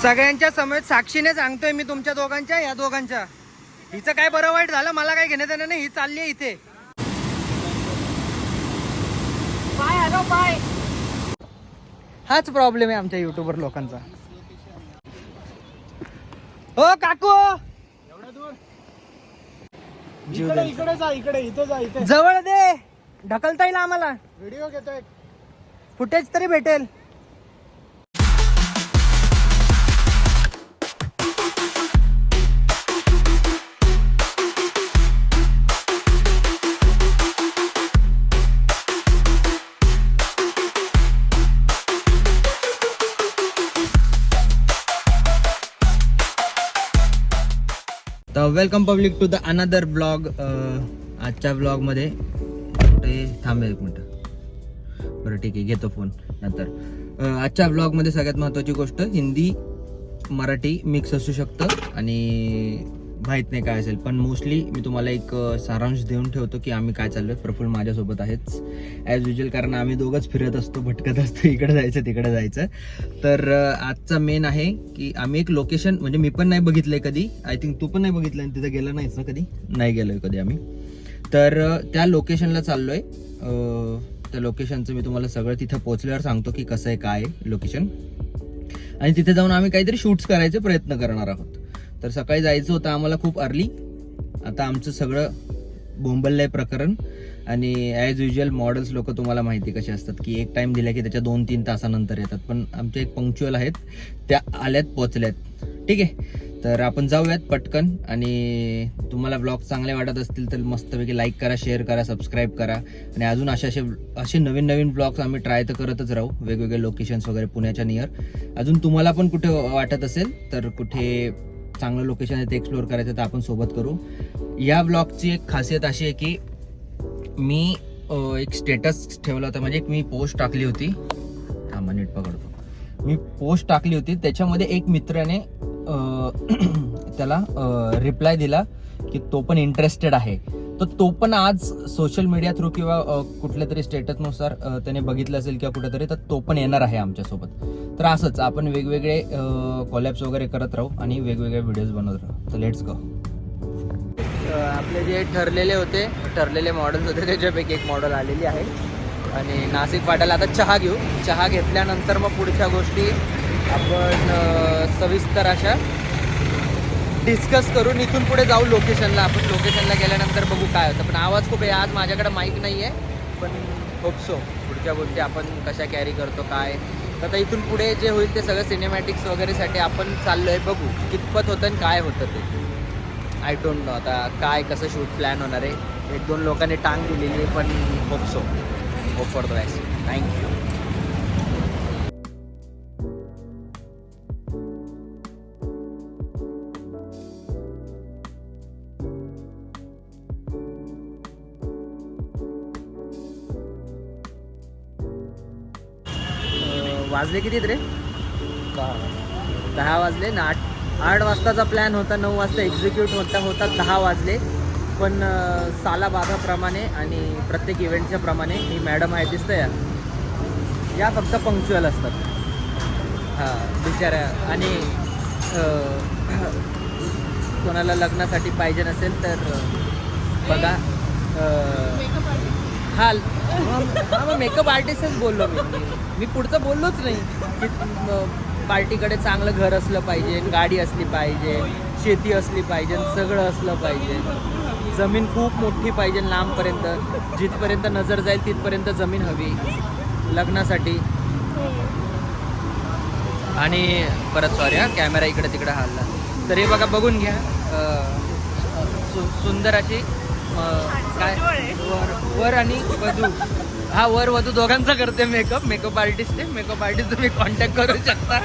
सगळ्यांच्या समोर साक्षीने सांगतोय मी तुमच्या दोघांच्या या दोघांच्या. हिचं काय बरं वाईट झालं मला काय घेण्यात येणार नाही. ही चालली आहे इथे. Bye hello bye. हाच प्रॉब्लेम आहे आमच्या युट्यूबर लोकांचा. हो काकू एवढ्या दूर इकडे जा, इथे जा, इथे जवळ दे. ढकलता येईल आम्हाला. व्हिडिओ घेतोय. फुटेज तरी भेटेल. तर welcome public to the another blog. आजच्या ब्लॉगमध्ये थांब एक मिनटं. बरं ठीक आहे, घेतो फोन नंतर. आजच्या ब्लॉगमध्ये सगळ्यात महत्त्वाची गोष्ट, हिंदी मराठी मिक्स असू शकतं आणि माहीत नाही काय असेल, पण मोस्टली मी तुम्हाला एक सारांश देऊन ठेवतो की आम्ही काय चाललोय. प्रफुल्ल माझ्यासोबत आहेच ॲज युजल, कारण आम्ही दोघंच फिरत असतो, भटकत असतो, इकडे जायचं तिकडे जायचं. तर आजचा मेन आहे की आम्ही एक लोकेशन, म्हणजे मी पण नाही बघितलंय कधी, आय थिंक तू पण नाही बघितलं आणि तिथं गेलं नाहीच ना कधी, नाही गेलोय कधी आम्ही. तर त्या लोकेशनला चाललोय. त्या लोकेशनचं मी तुम्हाला सगळं तिथं पोहोचल्यावर सांगतो की कसं आहे काय लोकेशन. आणि तिथे जाऊन आम्ही काहीतरी शूट्स करायचे प्रयत्न करणार आहोत. तर सकाळी जायचं होतं आम्हाला खूप अर्ली. आता आमचं सगळं बोंबललंय प्रकरण. आणि ॲज युजल मॉडेल्स लोक तुम्हाला माहिती कसे असतात की एक टाइम दिला की त्याच्या 2-3 तासानंतर येतात. पण आमच्या एक पंक्च्युअल आहेत, त्या आल्यात पोचल्यात. ठीक आहे, तर आपण जाऊयात पटकन. आणि तुम्हाला ब्लॉग चांगले वाटत असतील तर मस्तपैकी लाईक करा, शेअर करा, सबस्क्राईब करा. आणि अजून असे नवीन नवीन ब्लॉग्स आम्ही ट्राय तर करतच राहू, वेगवेगळे लोकेशन्स वगैरे पुण्याच्या नियर. अजून तुम्हाला पण कुठे वाटत असेल तर कुठे चांगलं लोकेशन आहे ते एक्सप्लोअर करायचं तर आपण सोबत करू. या ब्लॉगची एक खासियत अशी आहे की मी एक स्टेटस ठेवला होता, म्हणजे एक मी पोस्ट टाकली होती. थांबा नीट पकडतो. मी पोस्ट टाकली होती, त्याच्यामध्ये एक मित्राने त्याला रिप्लाय दिला की तो पण इंटरेस्टेड आहे. तर तो पण आज सोशल मीडिया थ्रू किंवा कुठल्या तरी स्टेटसनुसार त्याने बघितलं असेल किंवा कुठेतरी, तर तो पण येणार आहे आमच्यासोबत. तर असंच आपण वेगवेगळे कॉलॅब्स वगैरे करत राहू आणि वेगवेगळे व्हिडिओज बनवत राहू. तर लेट्स गो. आपले जे ठरलेले मॉडेल्स होते त्याच्यापैकी एक मॉडेल आलेली आहे. आणि नाशिक फाट्याला आता चहा घेऊ. चहा घेतल्यानंतर मग पुढच्या गोष्टी आपण सविस्तर अशा डिस्कस करून इथून पुढे जाऊ लोकेशनला. आपण लोकेशनला गेल्यानंतर बघू काय होतं. पण आवाज खूप आहे आज, माझ्याकडे माईक नाही आहे, पण होप सो पुढच्या गोष्टी आपण कशा कॅरी करतो काय. तर आता इथून पुढे जे होईल ते सगळं सिनेमॅटिक्स वगैरेसाठी आपण चाललो आहे. बघू कितपत होतं आणि काय होतं ते. आय डोंट नो आता काय कसं शूट प्लॅन होणार आहे. 1-2 लोकांनी टांग दिलेली आहे, पण hope so. Hope for the best. Thank you. वाजले किती रे? 10 वाजले ना. 8 वाजताचा प्लॅन होता, 9 वाजता एक्झिक्यूट होता 10 वाजले. पण सालाबाधाप्रमाणे आणि प्रत्येक इव्हेंटच्या प्रमाणे ही मॅडम आहे दिसतं या फक्त पंक्च्युअल असतात. हां बिचाऱ्या. आणि कोणाला लग्नासाठी पाहिजे नसेल तर बघा. हा मग मेकअप आर्टिस्टच बोललो मी पुढचं बोललोच नाही की पार्टीकडे चांगलं घर असलं पाहिजे, गाडी असली पाहिजे, शेती असली पाहिजे, सगळं असलं पाहिजे. जमीन खूप मोठी पाहिजे, लांबपर्यंत, जिथपर्यंत नजर जाईल तिथपर्यंत जमीन हवी लग्नासाठी. आणि परत सॉरी हा, कॅमेरा इकडे तिकडे हलला. तर हे बघा, बघून घ्या. सुंदर अशी काय वर आणि वधू. हा वर वधू दोघांचा करते मेकअप आर्टिस्ट आहे. मेकअप आर्टिस्ट तुम्ही कॉन्टॅक्ट करू शकता.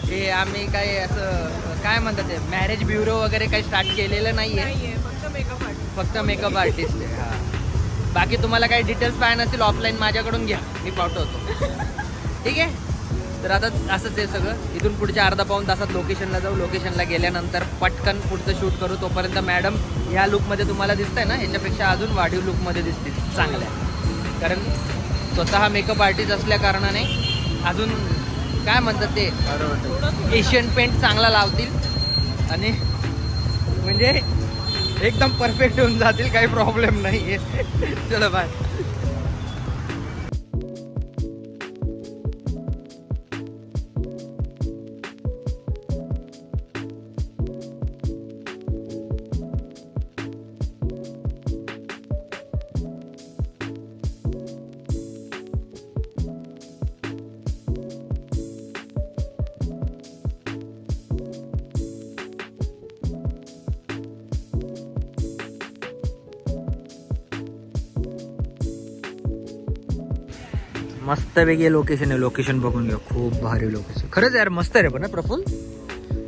हे आम्ही काय असं काय म्हणतात ते मॅरेज ब्युरो वगैरे काही स्टार्ट केलेलं नाही आहे, फक्त मेकअप आर्टिस्ट आहे. हां बाकी तुम्हाला काही डिटेल्स पाहिजे नसेल ऑफलाईन माझ्याकडून घ्या, मी पाठवतो. ठीक आहे. तर आता असंच आहे सगळं. इथून पुढच्या अर्धा-पाऊण तासात लोकेशनला जाऊ. लोकेशनला गेल्यानंतर पटकन पुढचं शूट करू. तोपर्यंत मॅडम ह्या लुकमध्ये तुम्हाला दिसतंय ना, ह्याच्यापेक्षा अजून वाढीव लुकमध्ये दिसतील चांगल्या. कारण स्वतः मेकअप आर्टिस्ट असल्या कारणाने अजून काय म्हणतात ते एशियन पेंट चांगला लावतील आणि म्हणजे एकदम परफेक्ट होऊन जातील, काही प्रॉब्लेम नाही आहे. चलो बाय. मस्तपैकी लोकेशन आहे. लोकेशन बघून घ्या, खूप भारी लोकेशन. खरंच यार मस्त आहे रे. पण प्रफुल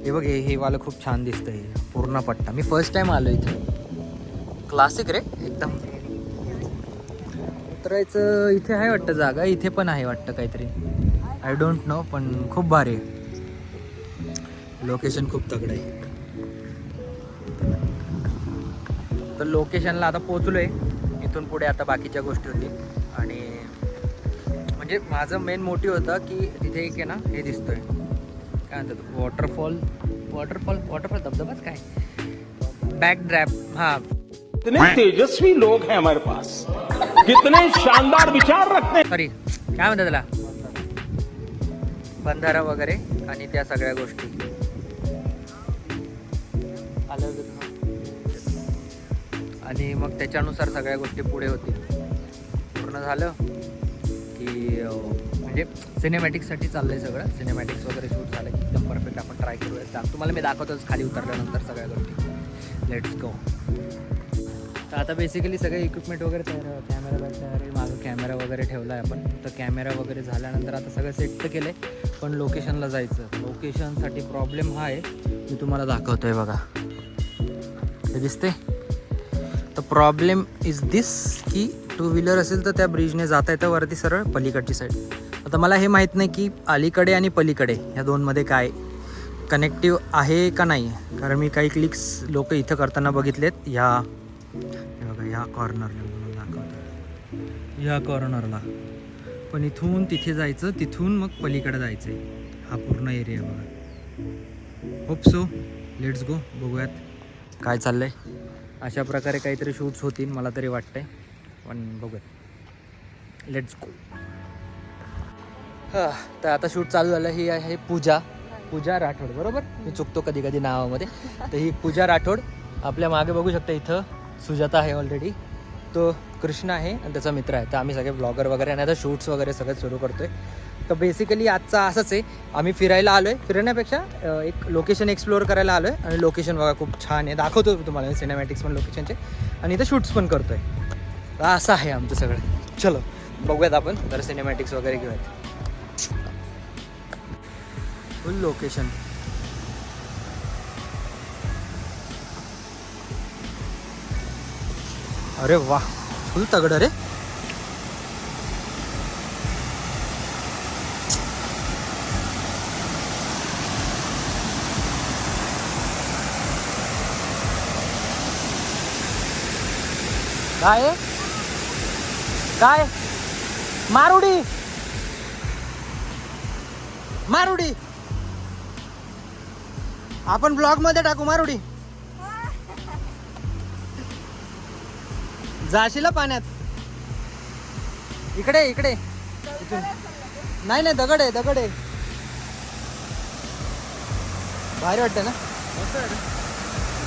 हे बघ, हे वाला खूप छान दिसतंय. पूर्ण पट्टा. मी फर्स्ट टाइम आलो इथे. क्लासिक रे एकदम. उतरायचं इथे आहे वाटतं जागा. इथे पण आहे वाटतं काहीतरी, आय डोंट नो, पण खूप भारी आहे. लोकेशन खूप तगडं आहे. तर लोकेशनला आता पोचलोय. इथून पुढे आता बाकीच्या गोष्टी होतील. आणि म्हणजे माझं मेन मोटिव्ह होतं की तिथे एक आहे ना, हे दिसतोय काय म्हणतात, वॉटरफॉल धबधबाच काय, बॅकड्रॅप. हा, कितने तेजस्वी लोग हैं हमारे पास, कितने शानदार विचार रखते हैं. सॉरी काय म्हणतात त्याला, बंधारा वगैरे आणि त्या सगळ्या गोष्टी. आणि मग त्याच्यानुसार सगळ्या गोष्टी पुढे होतील. पूर्ण झालं की म्हणजे सिनेमॅटिक्ससाठी चाललं आहे सगळं. सिनेमॅटिक्स वगैरे शूट झालं की एकदम परफेक्ट आपण ट्राय करूया. तुम्हाला मी दाखवतोच खाली उतरल्यानंतर सगळ्या गोष्टी. Let's go. तर आता बेसिकली सगळे इक्विपमेंट वगैरे तयार, कॅमेरा बॅग तयार आहे, मागं कॅमेरा वगैरे ठेवला आहे आपण. तर कॅमेरा वगैरे झाल्यानंतर आता सगळं सेट तर केलं आहे, पण लोकेशनला जायचं. लोकेशनसाठी प्रॉब्लेम हा आहे, मी तुम्हाला दाखवतो आहे बघा, हे दिसते. तर प्रॉब्लेम इज दिस की टू व्हीलर असेल तर त्या ब्रिजने जाता येतं वरती सरळ पलीकडची साईड. आता मला हे माहीत नाही की अलीकडे आणि पलीकडे ह्या दोनमध्ये काय कनेक्टिव्ह आहे का नाही, कारण मी काही क्लिक्स लोक इथं करताना बघितलेत. ह्या बघा, ह्या कॉर्नरला दाखवतो, ह्या कॉर्नरला. पण इथून तिथे जायचं, तिथून मग पलीकडे जायचं आहे. हा पूर्ण एरिया बघा. Hope so, let's go. बघूयात काय चाललं आहे. अशा प्रकारे काहीतरी शूट्स होतील मला तरी वाटतंय, पण बघूयात. Let's go. हां, तर आता शूट चालू झालं. ही आहे पूजा राठोड, बरोबर? मी चुकतो कधी कधी नावामध्ये. तर ही पूजा राठोड. आपल्या मागे बघू शकता इथं सुजाता आहे ऑलरेडी. तो कृष्ण आहे आणि त्याचा मित्र आहे. तर आम्ही सगळे ब्लॉगर वगैरे आणि आता शूट्स वगैरे सगळं सुरू करतोय. तर बेसिकली आजचा असंच आहे, आम्ही फिरायला आलो आहे. फिरण्यापेक्षा एक लोकेशन एक्सप्लोअर करायला आलो आहे. आणि लोकेशन बघा खूप छान आहे, दाखवतो तुम्हाला सिनेमॅटिक्स पण लोकेशनचे, आणि इथं शूट्स पण करतोय. तर असं आहे आमचं सगळं. चलो बघूयात आपण जरा सिनेमॅटिक्स वगैरे घेऊयात. फुल लोकेशन. अरे वा, फुल तगड रे. काय काय मारुडी आपण ब्लॉग मध्ये टाकू. मारुडी जाशील पाण्यात. इकडे इथून नाही दगड आहे भारी वाटतं ना.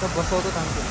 बसवतो थांबतो.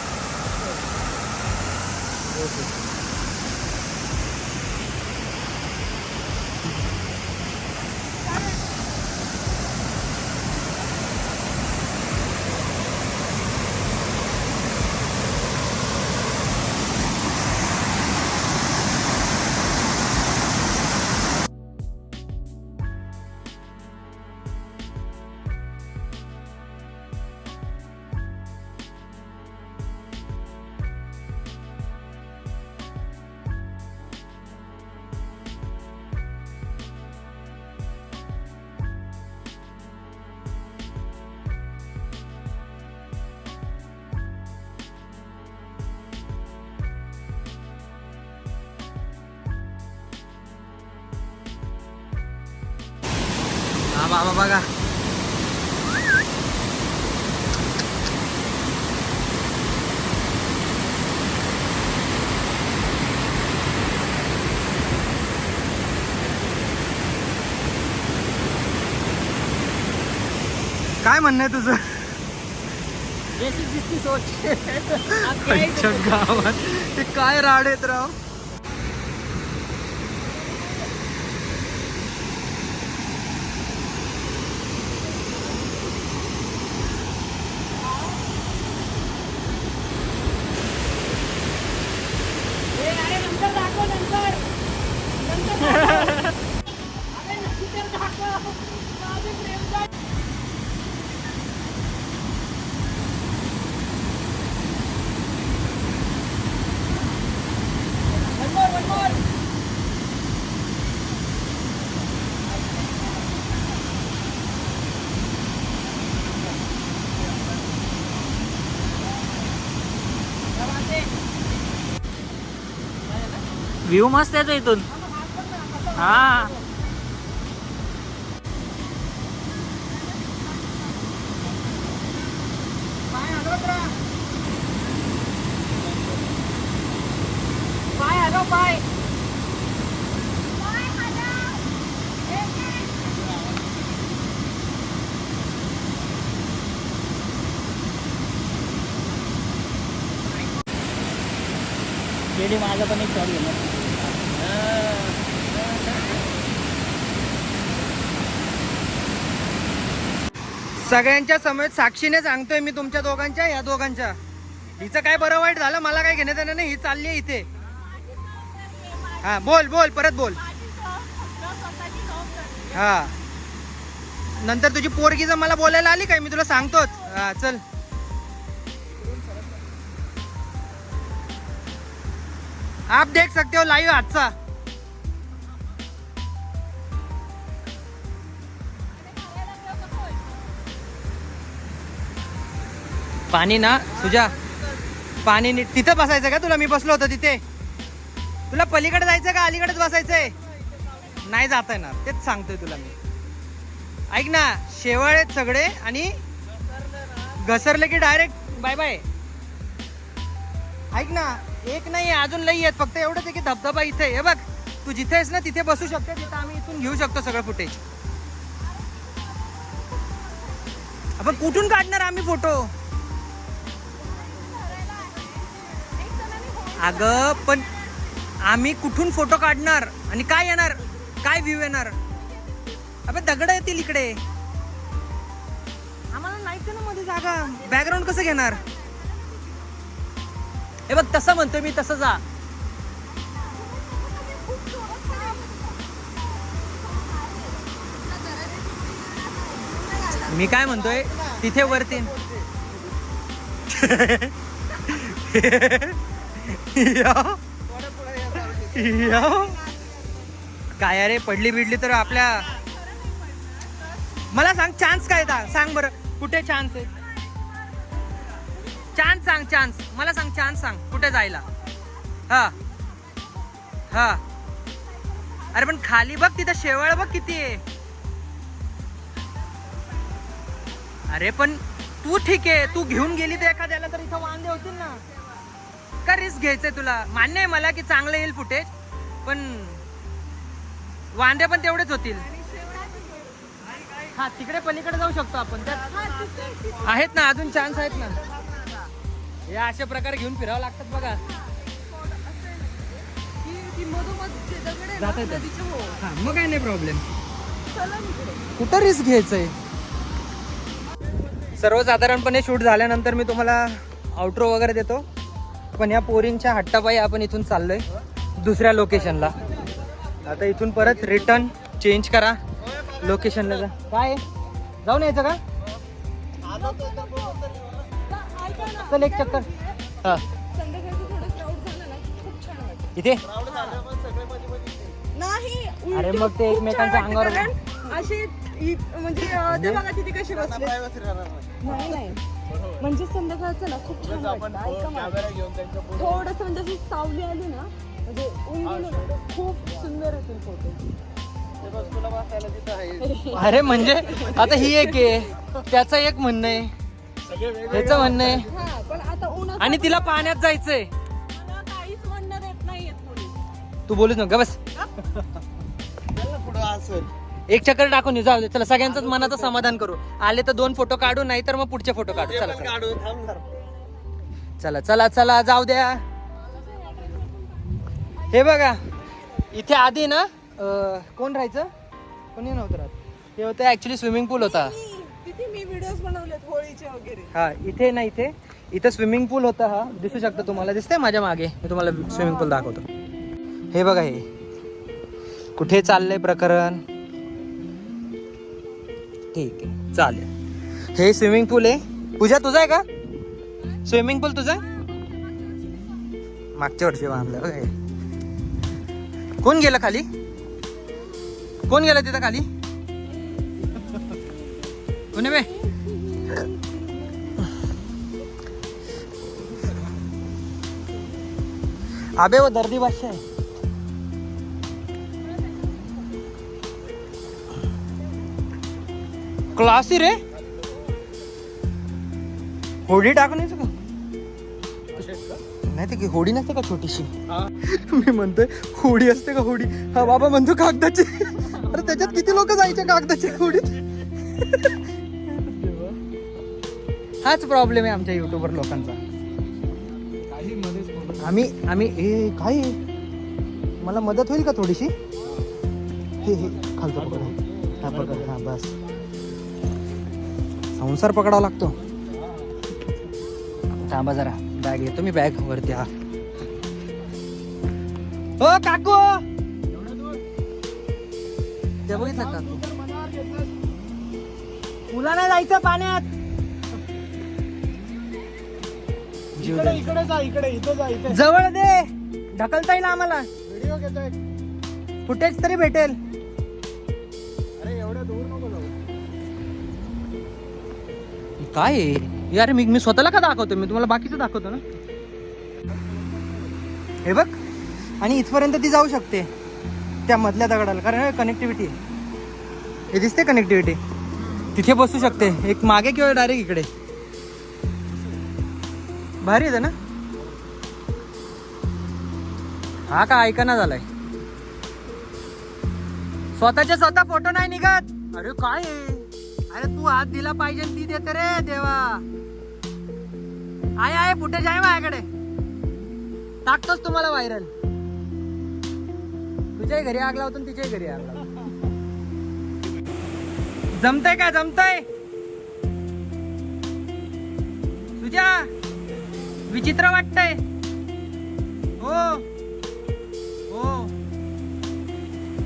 बाबा बघा. काय म्हणणं आहे तुझं? दिसती सोच. आमच्या गावात ते काय राड आहेत राव. व्ह्यू मस्त येतो इथून. हा गेली माझा पण एक शॉट घेणार. सगळ्यांच्या समोर साक्षीने सांगतोय मी तुमच्या दोघांच्या, या दोघांच्या. हिचं काय बरं वाईट झालं मला काय घेण्यात येणार नाही. ही चालली आहे इथे. हा बोल बोल परत बोल. हा नंतर तुझी पोरगी जर मला बोलायला आली काय मी तुला सांगतोच. हा चल. आप देख सकते हो लाइव हादसा. पाणी ना तुझ्या पाणी नीट. तिथं बसायचं का तुला? मी बसलो होतो तिथे. तुला पलीकडे जायचं का अलीकडेच बसायचंय? नाही जाता येणार तेच सांगतोय तुला मी. ऐक ना शेवळ आहेत सगळे आणि घसरले की डायरेक्ट बाय बाय. ऐक ना एक नाही अजून लई आहेत. फक्त एवढंच आहे की धबधबा इथे हे बघ. तू जिथे आहेस ना तिथे बसू शकते. तिथं आम्ही इथून घेऊ शकतो सगळं फुटेज. आपण कुठून काढणार आम्ही फोटो? अगं पण आम्ही कुठून फोटो काढणार आणि काय येणार? काय व्ह्यू येणार? अबे दगड येतील इकडे. आम्हाला नाहीच ना मध्ये जागा. बॅकग्राऊंड कसं घेणार? हे बघ तसं म्हणतोय मी तसं जा. मी काय म्हणतोय तिथे वरती काय अरे पडली बिडली तर आपल्या. मला सांग चान्स काय सांग बरं. कुठे चान्स आहे? चान्स सांग. चान्स मला सांग. चान्स सांग कुठे जायला. हा हा अरे पण खाली बघ तिथं शेवाळ बघ किती आहे. अरे पण तू ठीक आहे तू घेऊन गेली तर एखाद्याला तर इथं वांदे होतील ना. का रिस्क घ्यायचंय तुला? मान्य आहे मला की चांगलं येईल फुटेज पण वांदे पण तेवढेच होतील. हा तिकडे पलीकडे जाऊ शकतो आपण. त्यात आहेत ना अजून चान्स आहेत ना. हे अशा प्रकारे घेऊन फिरावं लागतात बघा. मग काय नाही प्रॉब्लेम. कुठं रिस्क घ्यायचंय? सर्वसाधारणपणे शूट झाल्यानंतर मी तुम्हाला आउट्रो वगैरे देतो. पण या पोरींच्या हट्टापायी आपण इथून चाललोय दुसऱ्या लोकेशनला. आता इथून परत रिटर्न चेंज करा लोकेशनला. जा काय जाऊन यायचं का? चल एक चक्कर. हा इथे नाही. अरे मग ते एकमेकांच्या अंगावर असे म्हणजे ते बघा तिथे कसे बसले. नाही नाही म्हणजे संध्याकाळचं ना खूप छान वाटतं. थोडंसं म्हणजे अशी सावली आली ना म्हणजे ऊन गेलं ना खूप सुंदर येतील फोटो. अरे म्हणजे आता ही एक आहे, त्याचं एक म्हणणं आहे, ह्याचं म्हणणं आहे, हा पण आता उन्हात आणि तिला पाण्यात जायचंय. मला काहीच म्हणणं देत नाहीये थोडी. तू बोलूच नका बस. एक चक्कर टाकून येऊ, जाऊ दे. चला सगळ्यांचंच मनाचं समाधान करू. आले तर 2 फोटो काढू, नाही तर मग पुढचे फोटो काढू. चला चला चला चला चला जाऊ द्या. हे बघा इथे आधी ना कोण राहायचं, कोणी नव्हतं राहत. हे होतं ऍक्च्युली स्विमिंग पूल होता. किती मी व्हिडिओज बनवलेत होळीचे वगैरे. हा इथे ना इथे स्विमिंग पूल होता. हा दिसू शकतो तुम्हाला, दिसतंय माझ्या मागे. मी तुम्हाला स्विमिंग पूल दाखवतो. हे बघा, हे कुठे चाललंय प्रकरण. ठीक आहे चालेल. हे स्विमिंग पूल आहे. पूजा तुझा आहे का स्विमिंग पूल? तुझा मागच्या वर्षी बांधलं बघा हे. कोण गेलं खाली, कोण गेलं तिथं खाली, कोणी बे? अबे वो दर्दी बादशाह है. क्लासी रे. होडी टाकून यायचं का? नाही ते होडी नसते का छोटीशी? मी म्हणतोय होडी असते का होडी? हा बाबा म्हणतो कागदाची. अरे त्याच्यात किती लोक जायचे कागदाची होडीत? हाच प्रॉब्लेम आहे आमच्या युट्यूबर लोकांचा. आम्ही ए काय आहे? मला मदत होईल का थोडीशी? हे खालचं पकड. हा पकड. हा बस. संसार पकडावा लागतो. थांबा जरा, बॅग येतो मी. बॅग वरती. हा हो काकू, ते बघितलं काकू, मुला नाही जायचं पाण्यात. इकडे इकडे जा, इकडे इथे जा, इथे. जवळ दे, ढकलता येईल आम्हाला. व्हिडिओ घेतोय. फुटेज तरी भेटेल. अरे एवढ्या दूर नको जाऊ. काय आहे यार, मी स्वतःला का दाखवतो? मी तुम्हाला बाकीचं दाखवतो ना. हे बघ, आणि इथपर्यंत ती जाऊ शकते त्या मधल्या दगडाला, कारण कनेक्टिव्हिटी. हे दिसते कनेक्टिव्हिटी. तिथे बसू शकते, एक मागे किंवा डायरेक्ट इकडे. भारी आहे ना. हा का ऐकना झालाय. स्वतःचे स्वतः फोटो नाही निघत. अरे काय आहे? अरे तू हात दिला पाहिजे, ती देते रे देवा. आहे फुटेज आहे माझ्याकडे, टाकतोच तुम्हाला व्हायरल. तुझ्याही घरी आग लावतो, तिच्याही घरी आग लावतो. जमतंय का? जमतंय तुझ्या? विचित्र वाटतंय. हो हो.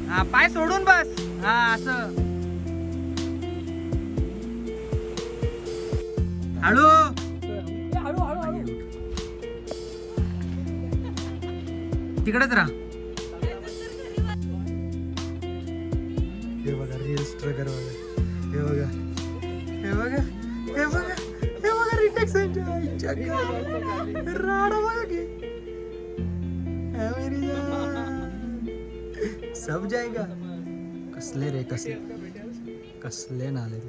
हा पाय सोडून बस. हा असं हळू. तिकडेच राहा. हे बघा रील्स ट्रगर बघा. हे बघा, हे बघा, हे बघा, हे बघा रिटेक्स राडा बघा की. सब जाएगा. कसले रे कसले, कसले नाले.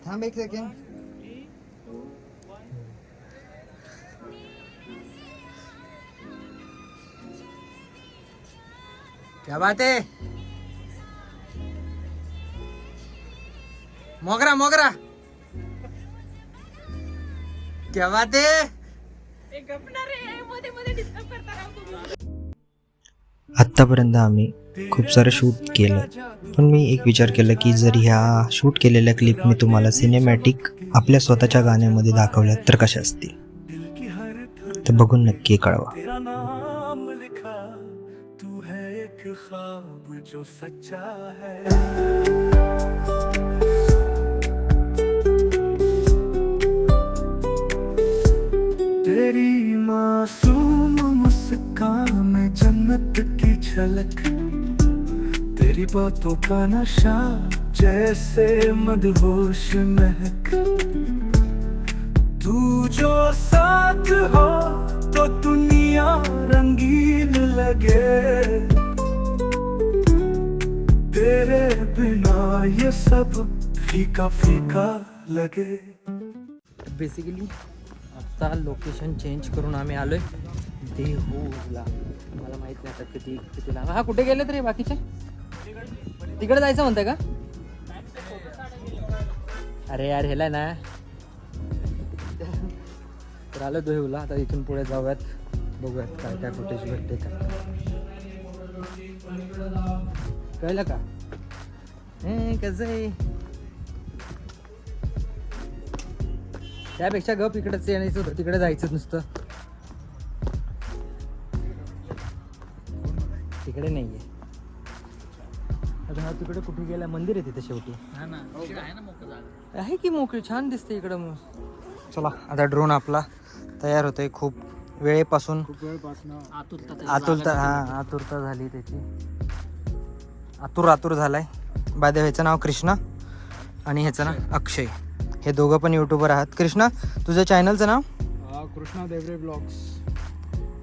थांब एक सेकंड. क्या बात है? मोगरा मोगरा, क्या बात है? आत्तापर्यंत आम्ही खूप सारं शूट केलं, पण मी एक विचार केला की जर ह्या शूट केलेल्या क्लिप मी तुम्हाला सिनेमॅटिक आपल्या स्वतःच्या गाण्यामध्ये दाखवल्या तर कशा असतील, तर बघून नक्की कळवा. तेरी मासूम मुस्कान में जन्नत की झलक, तेरी बातों का नशा जैसे मदहोश महक. तू जो साथ हो तो दुनिया दुनिया रंगीन लगे, तेरे बिना ये सब फीका फीका लगे. बेसिकली आता लोकेशन चेंज करून आम्ही आलोय देहूला. मला माहित नाही आता किती लांब. हा कुठे गेले तरी बाकीचे तिकडे जायचं म्हणताय का? अरे यार हेला ना तर आलो देहूला. आता इथून पुढे जाऊयात, बघूयात काय काय फुटेज भेटते काय. कळलं का कसं आहे? त्यापेक्षा गप इकडेच यायचं होतं, तिकडे जायचं नुसतं. तिकडे नाहीये. आता हा तिकडे कुठे गेला? मंदिर आहे तिथे शेवटी. आहे की मोकळी, छान दिसते इकडं. मग चला आता ड्रोन आपला तयार होतोय. खूप वेळेपासून आतुरता झाली त्याची. आतुर झालाय. बाय द वे ह्याचं नाव कृष्णा आणि ह्याचं नाव अक्षय. हे दोघं पण यूट्यूबर आहात. कृष्णा तुझं चॅनलचं नाव? कृष्णा देवरे ब्लॉग्स.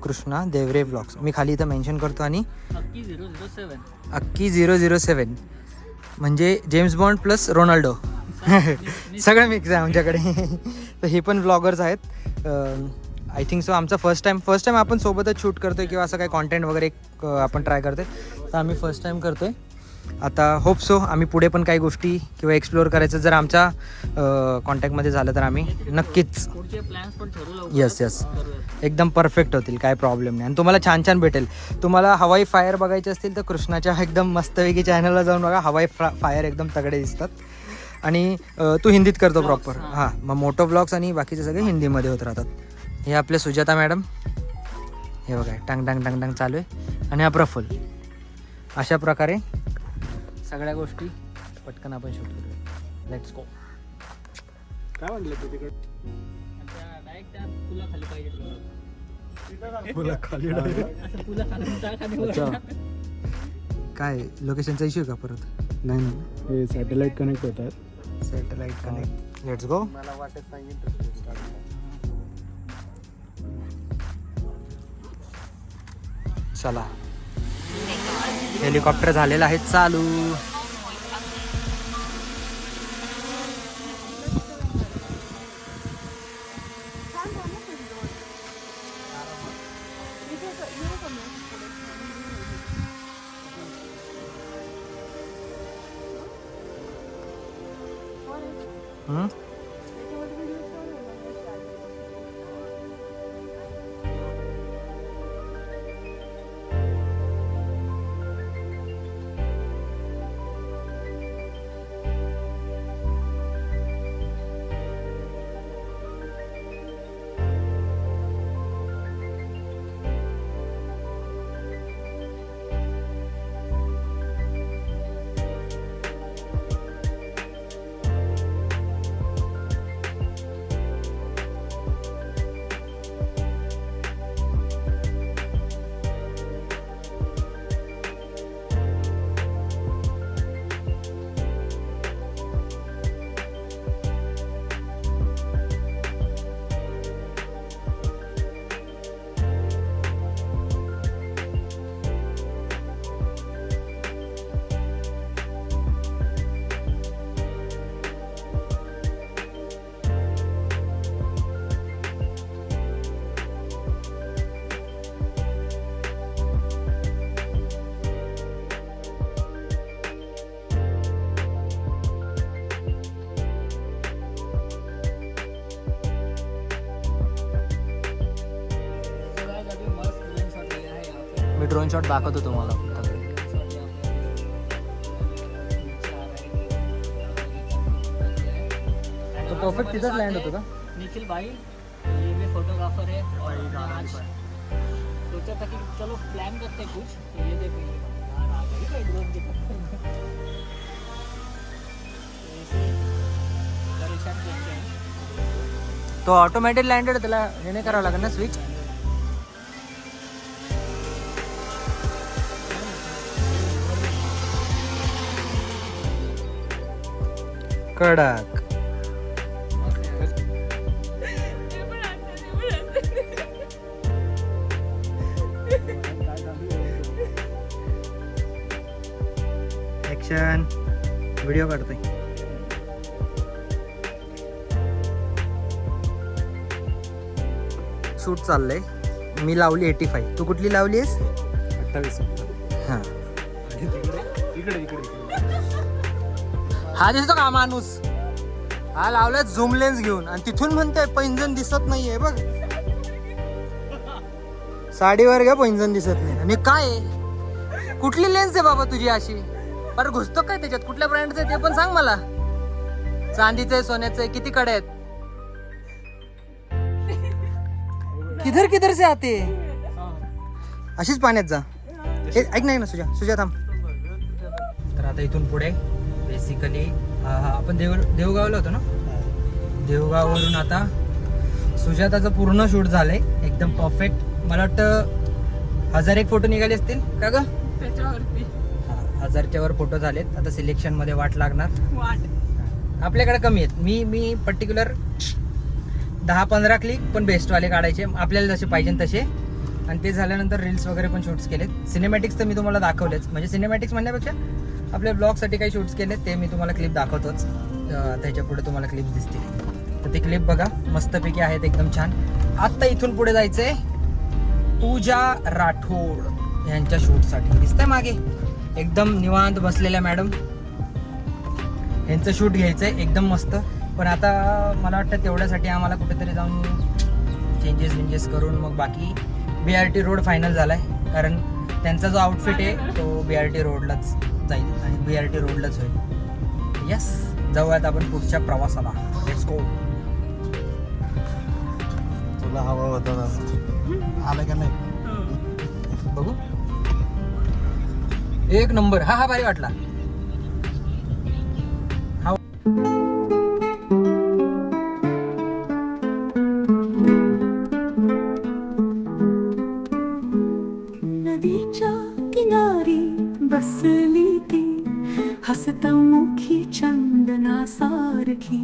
कृष्णा देवरे ब्लॉग्स मी खाली इथं मेन्शन करतो. आणि अक्की 007 म्हणजे जेम्स बॉन्ड प्लस रोनाल्डो सगळं मिक्स आहे आमच्याकडे. तर हे पण ब्लॉगर्स आहेत. आय थिंक सो आमचा फर्स्ट टाईम आपण सोबतच शूट करतोय किंवा असं काही कॉन्टेंट वगैरे आपण ट्राय करतोय. तर आम्ही फर्स्ट टाईम करतोय. आता होप सो आम्ही पुढे पण काही गोष्टी किंवा एक्सप्लोअर करायचं जर आमच्या कॉन्टॅक्टमध्ये झालं तर आम्ही नक्कीच येस एकदम परफेक्ट होतील, काय प्रॉब्लेम नाही. आणि तुम्हाला छान छान भेटेल. तुम्हाला हवाई फायर बघायचे असतील तर कृष्णाच्या एकदम मस्तपैकी चॅनलला जाऊन बघा. हवाई फायर एकदम तगडे दिसतात. आणि तू हिंदीत करतो प्रॉपर. हां, मग मोटो ब्लॉग्स आणि बाकीचे सगळे हिंदीमध्ये होत राहतात. हे आपले सुजाता मॅडम, हे बघा टांग टांग टांग टांग चालू आहे. आणि हा प्रफुल्ल. अशा प्रकारे सगळ्या गोष्टी पटकन आपण शूट करूया. Let's go. काय म्हटलं तू तिकडे? काय लोकेशनचा इश्यू का परत? नाही ना, हे सॅटेलाइट कनेक्ट होतात. Satellite connect. Let's go. चला हेलिकॉप्टर झालेला आहे चालू. मी ड्रोन शॉट दाखवतो तुम्हाला. तो परफेक्ट तिथंच लँड होतो का? निखिल भाई ये भी फोटोग्राफर है और आज सोचा था कि चलो प्लान करते हैं कुछ. तो ये देखो यार आ गई भाई ड्रोन की परेशान करते हैं. तो ऑटोमॅटिक लँडेड, त्याला हे नाही करावं लागेल ना स्विच? कडक. ऍक्शन. व्हिडिओ काढतोय. शूट चाललंय. मी लावली 85. तू कुठली लावलीस? 28. हा. इकडे हा दिसतो का माणूस? हा लावलाय झूम लेन्स घेऊन आणि तिथून म्हणतोय पैंजण दिसत नाहीये बघ. साडीवर ग पैंजण दिसत नाही. आणि काय आहे? कुठली लेन्स आहे बाबा तुझी अशी? पर घुसतो काय त्याच्यात? कुठल्या ब्रँडचं आहे ते पण सांग मला. चांदीचं आहे, सोन्याचं आहे, किती कडे आहेत? किधर किधर से आते? अशीच पाण्यात जा. ऐक नाही ना सुजा थांब. तर आता इथून पुढे बेसिकली आपण देवगावला होतो ना. देवगाववरून आता सुजाताचं पूर्ण शूट झालंय एकदम परफेक्ट. मला वाटतं 1001 फोटो निघाले असतील का ग? त्याच्यावरती 1000च्या वर फोटो झालेत. आता सिलेक्शन मध्ये वाट लागणार. आपल्याकडे कमी आहेत. मी पर्टिक्युलर 10-15 क्लिक पण बेस्टवाले काढायचे आपल्याला जसे पाहिजे तसे. आणि ते झाल्यानंतर रील्स वगैरे पण शूट्स केलेत. सिनेमॅटिक्स तर मी तुम्हाला दाखवलेच. म्हणजे सिनेमॅटिक्स म्हणण्यापेक्षा आपल्या ब्लॉगसाठी काही शूट्स केलेत ते मी तुम्हाला क्लिप दाखवतोच. त्याच्या पुढे तुम्हाला क्लिप दिसतील. तर ते क्लिप बघा मस्तपैकी आहेत एकदम छान. आत्ता इथून पुढे जायचंय पूजा राठोड यांच्या शूटसाठी. दिसतंय मागे एकदम निवांत बसलेल्या मॅडम. यांचं शूट घ्यायचंय एकदम मस्त. पण आता मला वाटतं तेवढ्यासाठी आम्हाला कुठेतरी जाऊन चेंजेस करून मग बाकी BRT रोड फायनल झालाय. कारण त्यांचा जो आउटफिट आहे तो BRT रोडलाच जाईल आणि BRT रोडलाच होईल. यस, जाऊयात आपण पुढच्या प्रवासाला. Let's go. तुला हवा होता आला का नाही? बघू. एक नंबर. हा भारी वाटला. नदीच्या किनारी बसली ती हसतमुखी चंदनासारखी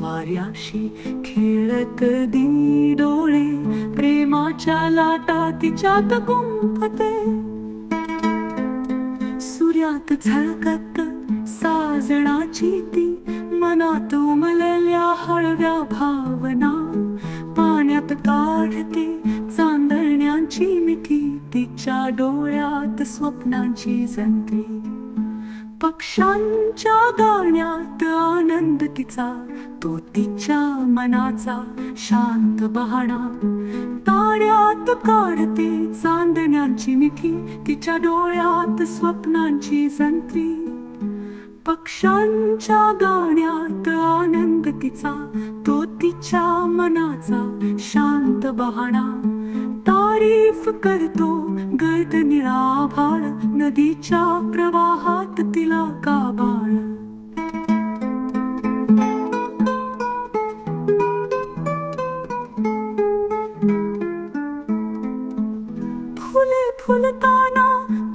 वाऱ्याशी खेळत दी डोळे प्रेमाच्या लाटा तिच्यात गुंफते सूर्यात झळकत साजणाची ती मनात उमलल्या हळव्या भावना पाण्यात काढते चांदण्याची मिठी तिच्या डोळ्यात स्वप्नांची जंत्री पक्ष्यांच्या गाण्यात आनंद तिचा तो तिच्या मनाचा शांत बहाणा ताऱ्यात काढते चांदण्याची मिठी तिच्या डोळ्यात स्वप्नांची जंत्री पक्ष्यांच्या गाण्यात आनंद तिचा तो तिच्या मनाचा शांत बहाणा तारीफ करतो गर्द निळा आभाळ नदीच्या प्रवाहात तिला काबाळ फुले फुलताना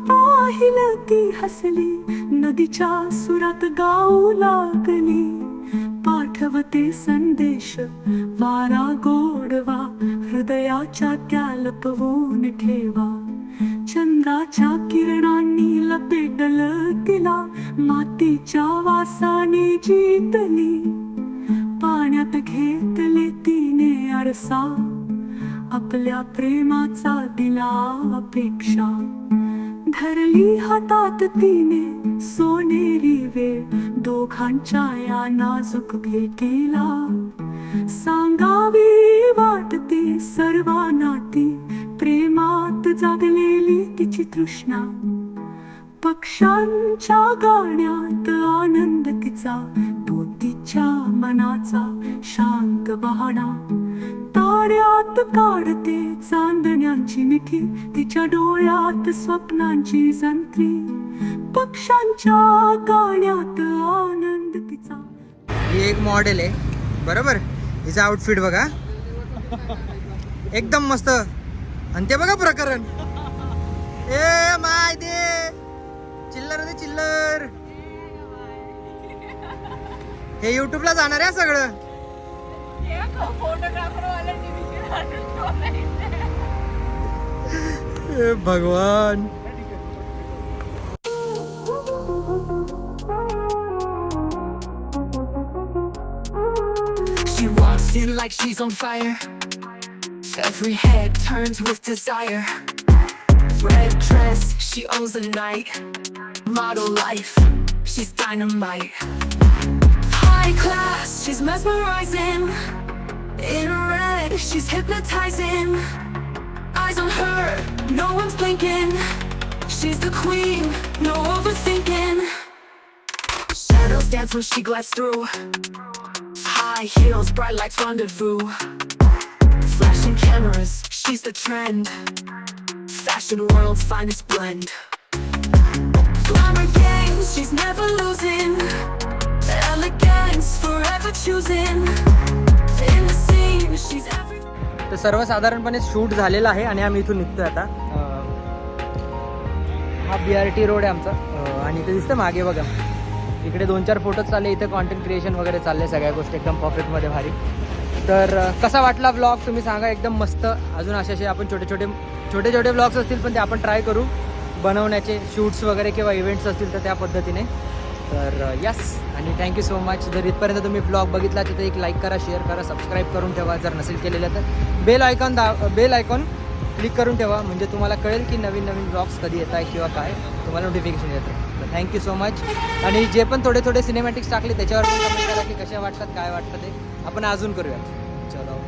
पाहिलं ती हसली नदीच्या सुरात गाऊ लागली पाठवते संदेश वारा गोडवा हृदयाच्या त्या लपवून ठेवा चंद्राच्या किरणांनी लपेटलं तिला मातीच्या वासाने जिंकली पाण्यात घेतले तिने आरसा आपल्या प्रेमाचा दिला अपेक्षा धरली हातात तिने सोनेरी वेळ दोघांच्या या नाजूक भेटीला सांगावी वाटते सर्वांना ती प्रेमात जागलेली तिची तृष्णा पक्ष्यांच्या गाण्यात आनंद तिचा तो तिच्या मनाचा शांत बहाणा ताऱ्यात काढते चांदण्याची मिठी तिच्या डोळ्यात स्वप्नांची जंत्री पक्ष्यांच्या गाण्यात आनंद तिचा. ही एक मॉडेल आहे बरोबर. हिचं आउटफिट बघा एकदम मस्त. आणि ते बघा प्रकरण. ए माय दे चिल्लर दे चिल्लर. हे युट्यूबला जाणार आहे सगळं. भगवान skin like she's on fire. Every head turns with desire. Red dress, she owns the night. Model life, she's dynamite. High class, she's mesmerizing. In red, she's hypnotizing. Eyes on her, no one's blinking. She's the queen, no overthinking. Shadows dance when she glides through. High heels, bright lights rendezvous. Flashing cameras, she's the trend. Fashion world's finest blend. Glamour games, she's never losing. Elegance, forever choosing. In the scene, she's every. तर सर्वसाधारणपणे shoot झालेलं आहे आणि आम्ही इथून निघतोय आता. हा BRT रोड आहे आमचा आणि इथे दिसतं मागे बघा, इकडे 2-4 फोटोज चालले, इथे कॉन्टेंट क्रिएशन वगैरे चालले, सगळ्या गोष्टी एकदम परफेक्टमध्ये भारी. तर कसा वाटला ब्लॉग तुम्ही सांगा, एकदम मस्त. अजून असे आपण छोटे छोटे ब्लॉग्स असतील पण ते आपण ट्राय करू बनवण्याचे, शूट्स वगैरे किंवा इव्हेंट्स असतील तर त्या पद्धतीने. तर यस, आणि थँक्यू सो मच. जर इथपर्यंत तुम्ही ब्लॉग बघितला तर एक लाईक करा, शेअर करा, सबस्क्राईब करून ठेवा. जर नसेल केलेलं तर बेल आयकॉन क्लिक करून ठेवा, म्हणजे तुम्हाला कळेल की नवीन ब्लॉग्स कधी येत आहे किंवा काय, तुम्हाला नोटिफिकेशन येतं. तर थँक्यू सो मच. आणि जे पण थोडे सिनेमॅटिक्स टाकले त्याच्यावर पण कमेंट करा की कशा वाटतात, काय वाटतं ते आपण अजून करूया. चलो.